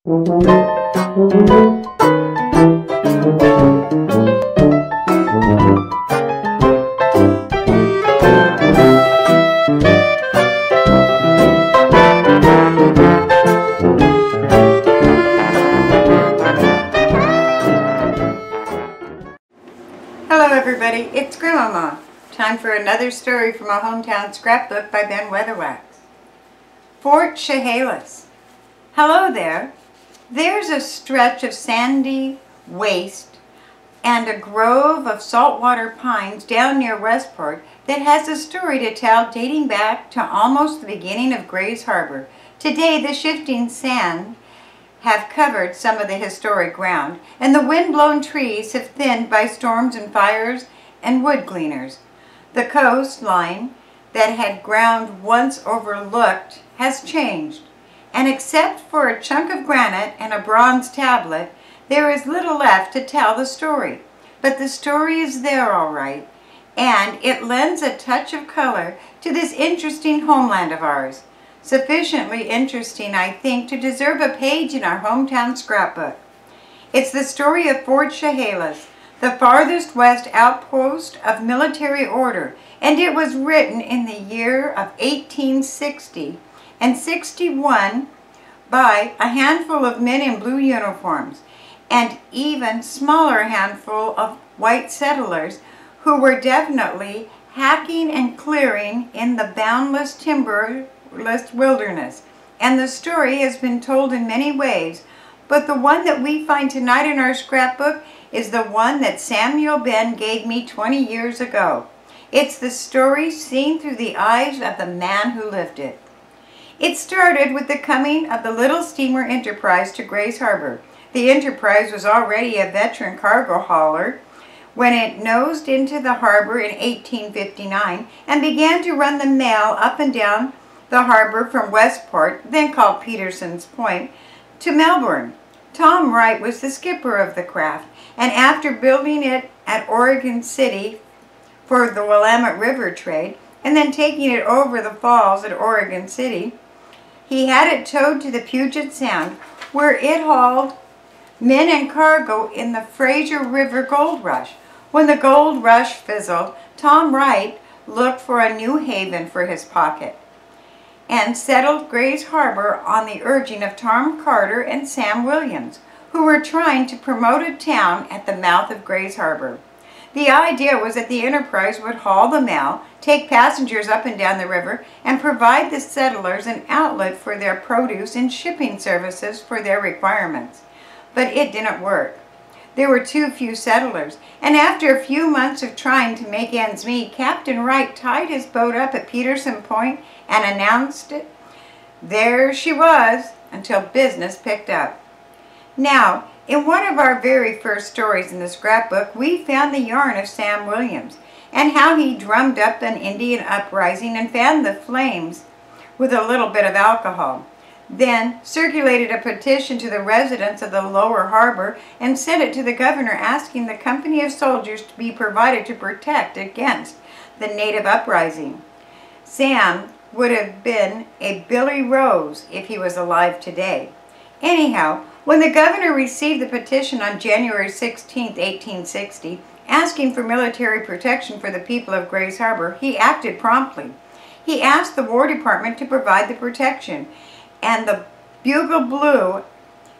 Hello everybody, it's Grandmama. Time for another story from a hometown scrapbook by Ben Weatherwax. Fort Chehalis. Hello there. There's a stretch of sandy waste and a grove of saltwater pines down near Westport that has a story to tell dating back to almost the beginning of Grays Harbor. Today the shifting sand have covered some of the historic ground, and the wind-blown trees have thinned by storms and fires and wood gleaners. The coastline that had ground once overlooked has changed, and except for a chunk of granite and a bronze tablet, there is little left to tell the story. But the story is there all right, and it lends a touch of color to this interesting homeland of ours. Sufficiently interesting, I think, to deserve a page in our hometown scrapbook. It's the story of Fort Chehalis, the farthest west outpost of military order, and it was written in the year of 1860 and 61 by a handful of men in blue uniforms, and even smaller handful of white settlers who were definitely hacking and clearing in the boundless timberless wilderness. And the story has been told in many ways, but the one that we find tonight in our scrapbook is the one that Samuel Ben gave me 20 years ago. It's the story seen through the eyes of the man who lived it. It started with the coming of the little steamer Enterprise to Grays Harbor. The Enterprise was already a veteran cargo hauler when it nosed into the harbor in 1859 and began to run the mail up and down the harbor from Westport, then called Peterson's Point, to Melbourne. Tom Wright was the skipper of the craft, and after building it at Oregon City for the Willamette River trade, and then taking it over the falls at Oregon City, he had it towed to the Puget Sound, where it hauled men and cargo in the Fraser River Gold Rush. When the gold rush fizzled, Tom Wright looked for a new haven for his pocket and settled Grays Harbor on the urging of Tom Carter and Sam Williams, who were trying to promote a town at the mouth of Grays Harbor. The idea was that the Enterprise would haul the mail, take passengers up and down the river, and provide the settlers an outlet for their produce and shipping services for their requirements. But it didn't work. There were too few settlers, and after a few months of trying to make ends meet, Captain Wright tied his boat up at Peterson Point and announced it. There she was, until business picked up. Now, in one of our very first stories in the scrapbook, we found the yarn of Sam Williams, and how he drummed up an Indian uprising and fanned the flames with a little bit of alcohol. Then circulated a petition to the residents of the lower harbor and sent it to the governor asking the company of soldiers to be provided to protect against the native uprising. Sam would have been a Billy Rose if he was alive today. Anyhow, when the governor received the petition on January 16, 1860, asking for military protection for the people of Grays Harbor, he acted promptly. He asked the War Department to provide the protection, and the bugle blew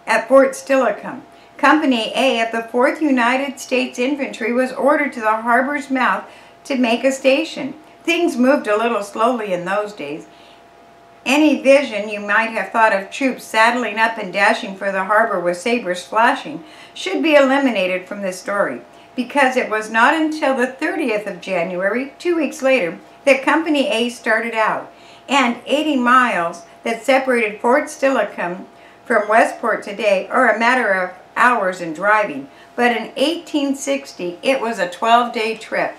at Fort Steilacoom. Company A of the 4th United States Infantry was ordered to the harbor's mouth to make a station. Things moved a little slowly in those days. Any vision you might have thought of troops saddling up and dashing for the harbor with sabers flashing should be eliminated from this story, because it was not until the 30th of January, 2 weeks later, that Company A started out, and 80 miles that separated Fort Steilacoom from Westport today are a matter of hours in driving, but in 1860 it was a 12-day trip.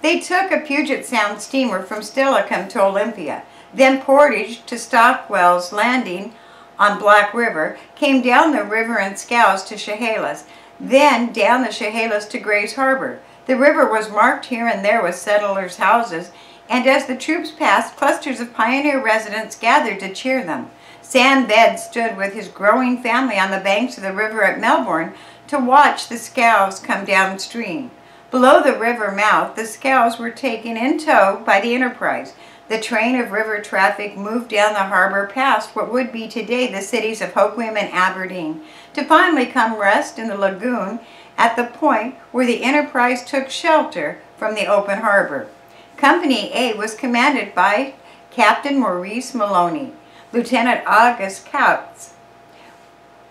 They took a Puget Sound steamer from Steilacoom to Olympia, then portaged to Stockwell's Landing on Black River, came down the river in scows to Chehalis, then down the Chehalis to Grays Harbor. The river was marked here and there with settlers' houses, and as the troops passed, clusters of pioneer residents gathered to cheer them. Sam Ben stood with his growing family on the banks of the river at Melbourne to watch the scows come downstream. Below the river mouth, the scows were taken in tow by the Enterprise. The train of river traffic moved down the harbor past what would be today the cities of Hoquiam and Aberdeen, to finally come rest in the lagoon at the point where the Enterprise took shelter from the open harbor. Company A was commanded by Captain Maurice Maloney. Lieutenant August Coutts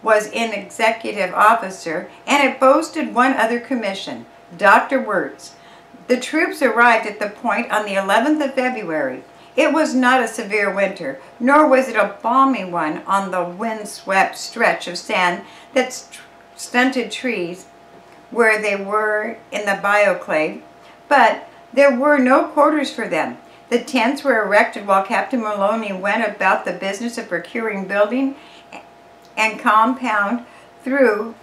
was an executive officer, and it boasted one other commission, Dr. Wirtz. The troops arrived at the point on the 11th of February. It was not a severe winter, nor was it a balmy one on the wind-swept stretch of sand that stunted trees where they were in the bioclave, but there were no quarters for them. The tents were erected while Captain Maloney went about the business of procuring building and compound through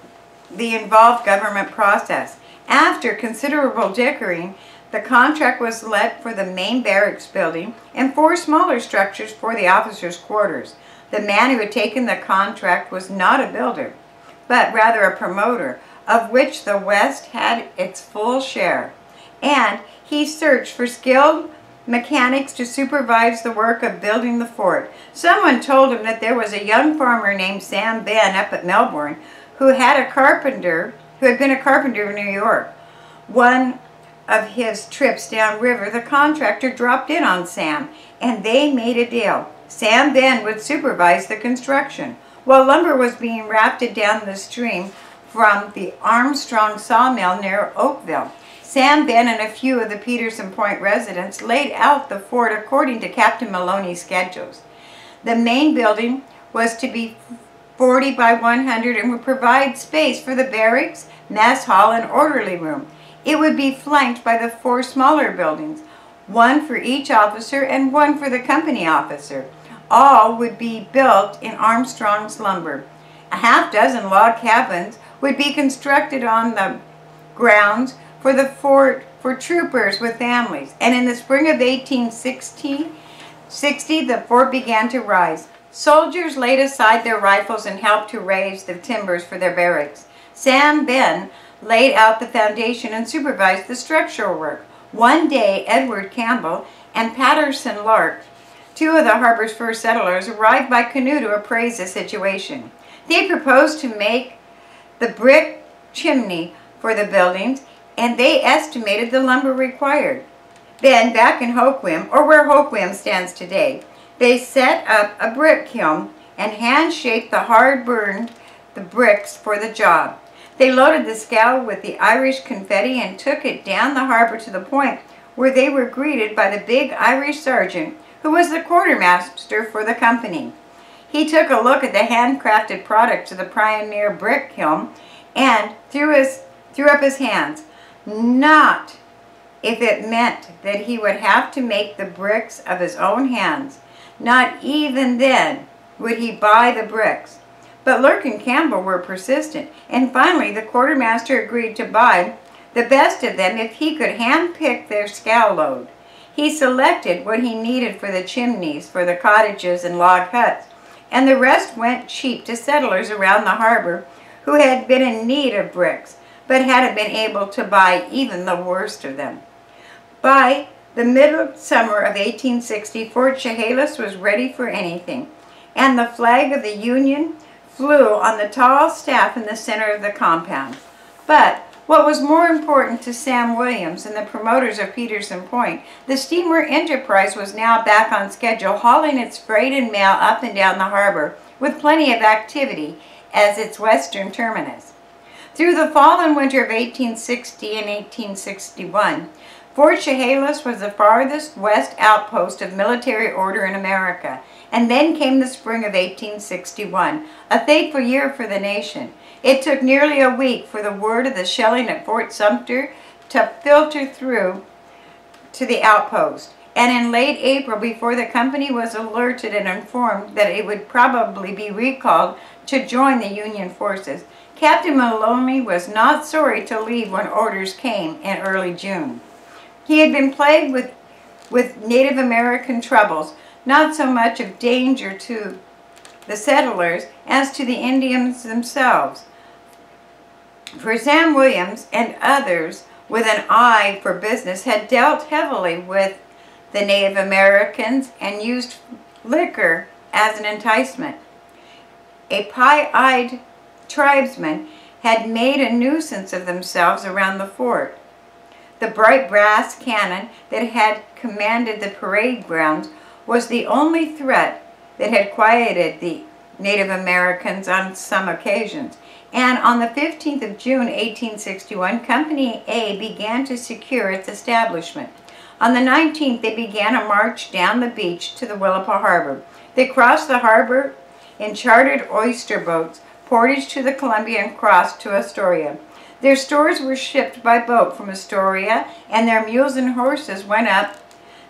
the involved government process. After considerable dickering, the contract was let for the main barracks building and 4 smaller structures for the officers' quarters. The man who had taken the contract was not a builder, but rather a promoter, of which the West had its full share. And he searched for skilled mechanics to supervise the work of building the fort. Someone told him that there was a young farmer named Sam Ben up at Melbourne who had been a carpenter in New York. One of his trips downriver, the contractor dropped in on Sam, and they made a deal. Sam Ben would supervise the construction, while lumber was being rafted down the stream from the Armstrong sawmill near Oakville. Sam Ben and a few of the Peterson Point residents laid out the fort according to Captain Maloney's schedules. The main building was to be 40 by 100 and would provide space for the barracks, mess hall, and orderly room. It would be flanked by the 4 smaller buildings, 1 for each officer and 1 for the company officer. All would be built in Armstrong's lumber. A half-dozen log cabins would be constructed on the grounds for the fort for troopers with families, and in the spring of 1860, the fort began to rise. Soldiers laid aside their rifles and helped to raise the timbers for their barracks. Sam Ben laid out the foundation and supervised the structural work. One day, Edward Campbell and Patterson Lark, 2 of the harbor's first settlers, arrived by canoe to appraise the situation. They proposed to make the brick chimney for the buildings, and they estimated the lumber required. Then, back in Hoquiam, or where Hoquiam stands today, they set up a brick kiln and hand-shaped the hard-burned bricks for the job. They loaded the scow with the Irish confetti and took it down the harbor to the point where they were greeted by the big Irish sergeant, who was the quartermaster for the company. He took a look at the handcrafted products of the pioneer brick kiln and threw up his hands. Not if it meant that he would have to make the bricks of his own hands. Not even then would he buy the bricks. But Lark and Campbell were persistent, and finally the quartermaster agreed to buy the best of them if he could hand-pick their scow load. He selected what he needed for the chimneys, for the cottages and log huts, and the rest went cheap to settlers around the harbor who had been in need of bricks, but hadn't been able to buy even the worst of them. By the middle summer of 1860, Fort Chehalis was ready for anything, and the flag of the Union flew on the tall staff in the center of the compound. But what was more important to Sam Williams and the promoters of Peterson Point, the steamer Enterprise was now back on schedule, hauling its freight and mail up and down the harbor with plenty of activity as its western terminus. Through the fall and winter of 1860 and 1861, Fort Chehalis was the farthest west outpost of military order in America, and then came the spring of 1861, a fateful year for the nation. It took nearly a week for the word of the shelling at Fort Sumter to filter through to the outpost, and in late April, before the company was alerted and informed that it would probably be recalled to join the Union forces, Captain Maloney was not sorry to leave when orders came in early June. He had been plagued with Native American troubles, not so much of danger to the settlers as to the Indians themselves. For Sam Williams and others with an eye for business had dealt heavily with the Native Americans and used liquor as an enticement. A pie-eyed tribesman had made a nuisance of themselves around the fort. The bright brass cannon that had commanded the parade grounds was the only threat that had quieted the Native Americans on some occasions. And on the 15th of June, 1861, Company A began to secure its establishment. On the 19th, they began a march down the beach to the Willapa Harbor. They crossed the harbor in chartered oyster boats, portaged to the Columbia, and crossed to Astoria. Their stores were shipped by boat from Astoria, and their mules and horses went up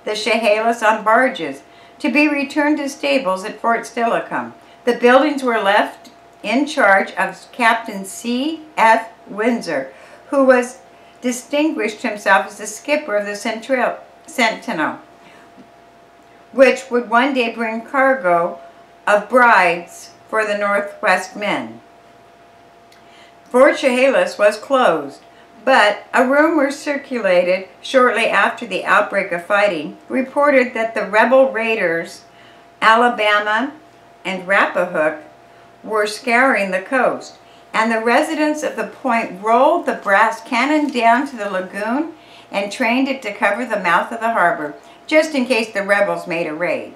the Chehalis on barges, to be returned to stables at Fort Steilacoom. The buildings were left in charge of Captain C.F. Windsor, who was distinguished himself as the skipper of the Sentinel, which would one day bring cargo of brides for the Northwest men. Fort Chehalis was closed, but a rumor circulated shortly after the outbreak of fighting reported that the rebel raiders, Alabama and Rappahook, were scouring the coast, and the residents of the point rolled the brass cannon down to the lagoon and trained it to cover the mouth of the harbor, just in case the rebels made a raid.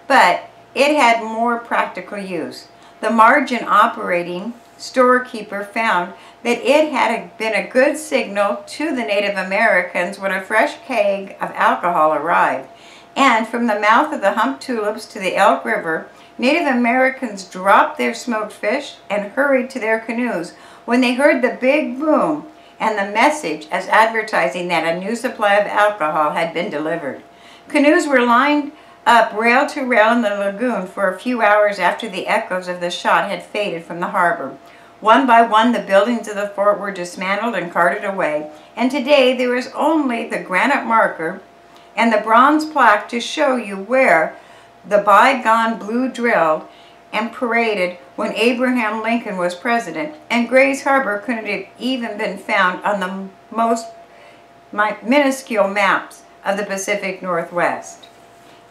But it had more practical use. The margin operating storekeeper found that it had been a good signal to the Native Americans when a fresh keg of alcohol arrived. And from the mouth of the Hump Tulips to the Elk River, Native Americans dropped their smoked fish and hurried to their canoes when they heard the big boom and the message as advertising that a new supply of alcohol had been delivered. Canoes were lined up rail to rail in the lagoon for a few hours after the echoes of the shot had faded from the harbor. One by one, the buildings of the fort were dismantled and carted away, and today there is only the granite marker and the bronze plaque to show you where the bygone blue drilled and paraded when Abraham Lincoln was president, and Gray's Harbor couldn't have even been found on the most minuscule maps of the Pacific Northwest.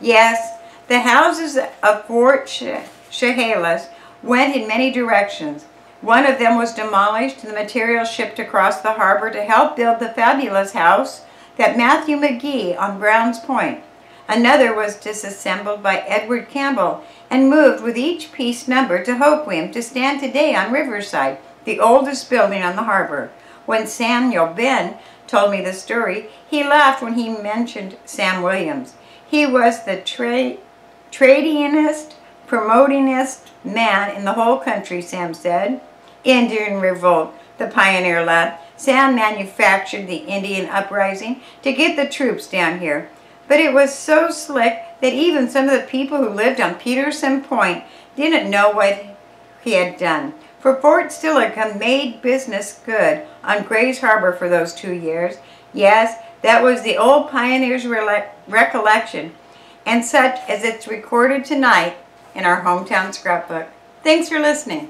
Yes, the houses of Fort Chehalis went in many directions. One of them was demolished and the material shipped across the harbor to help build the fabulous house that Matthew McGee on Brown's Point. Another was disassembled by Edward Campbell and moved with each piece numbered to Hoquiam to stand today on Riverside, the oldest building on the harbor. When Samuel Ben told me the story, he laughed when he mentioned Sam Williams. He was the tradingest, promotingest man in the whole country, Sam said. Indian Revolt, the pioneer lad. Sam manufactured the Indian Uprising to get the troops down here. But it was so slick that even some of the people who lived on Peterson Point didn't know what he had done. For Fort Steilacoom made business good on Gray's Harbor for those 2 years. Yes, that was the old pioneer's recollection, and such as it's recorded tonight in our Hometown Scrapbook. Thanks for listening.